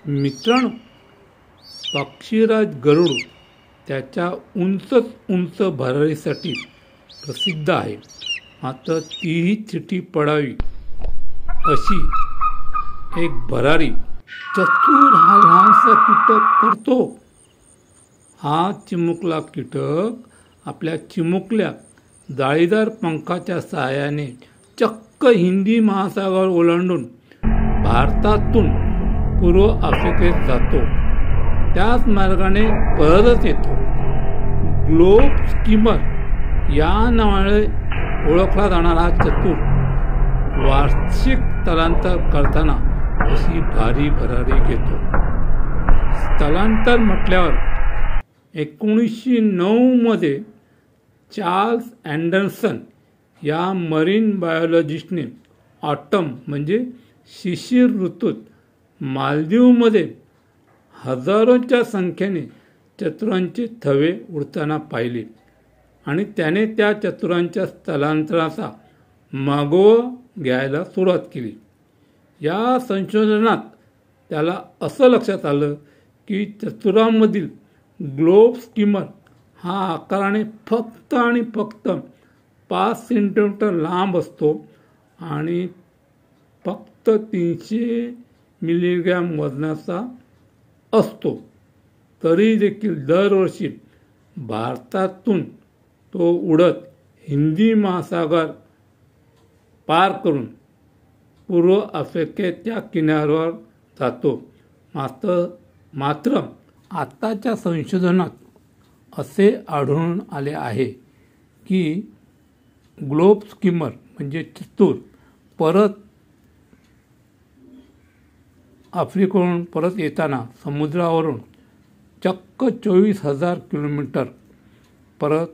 मित्रांनो, पक्षीराज गरुड त्याच्या उंच भरारीसाठी प्रसिद्ध आहे. मात्र तीही चिठी पडावी अशी एक भरारी चतुर हा लहानसा कीटक करतो. हा चिमुकला कीटक आपल्या चिमुकल्या जाळीदार पंखाच्या सहाय्याने चक्क हिंदी महासागर ओलांडून भारतातून पूर्व आफ्रिकेत जातो. त्याच मार्गाने परतच येतो. ग्लोब स्कीमर या नावाने ओळखला जाणारा चतुर वार्षिक स्थलांतर करताना अशी भारी भरारी घेतो. स्थलांतर म्हटल्यावर 1909 मध्ये चार्ल्स अँडरसन या मरीन बायोलॉजिस्टने ऑटम म्हणजे शिशिर ऋतूत मालदीवमध्ये हजारोंच्या संख्येने चतुरांचे थवे उडताना पाहिले आणि त्याने त्या चतुरांच्या स्थलांतराचा मागोवा घ्यायला सुरुवात केली. या संशोधनात त्याला असं लक्षात आलं की चतुरांमधील ग्लोब स्कीमर हा आकाराने फक्त आणि फक्त 5 सेंटीमीटर लांब असतो आणि फक्त 300 मिलीग्रॅम वजनाचा असतो. तरी देखील दरवर्षी भारतातून तो उडत हिंदी महासागर पार करून पूर्व आफ्रिकेच्या किनाऱ्यावर जातो. मात्र आताच्या संशोधनात असे आढळून आले आहे की ग्लोब स्कीमर म्हणजे चतुर आफ्रिकेहून परत येताना समुद्रावरून चक्क 24,000 किलोमीटर परत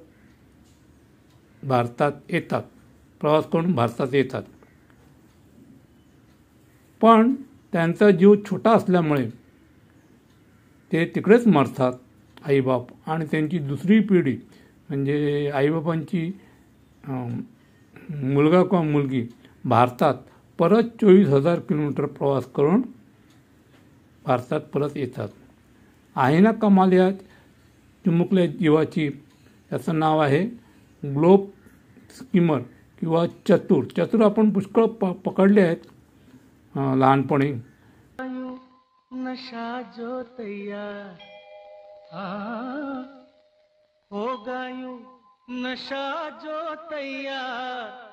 प्रवास करून भारतात येतात. पण त्यांचा जीव छोटा असल्यामुळे ते तिकडेच मरतात. आईबाप आणि त्यांची दुसरी पिढी म्हणजे आईबापांची मुलगा किंवा मुलगी भारतात परत 24,000 किलोमीटर प्रवास करून भारतात परत येतात. आहे ना कमाल या चिमुकल्या जीवाची. याचं नाव आहे ग्लोब स्कीमर किंवा चतुर. आपण पुष्कळ पकडले आहेत लहानपणी. नशा जो तैयार हो गायूं नशा जो तैयार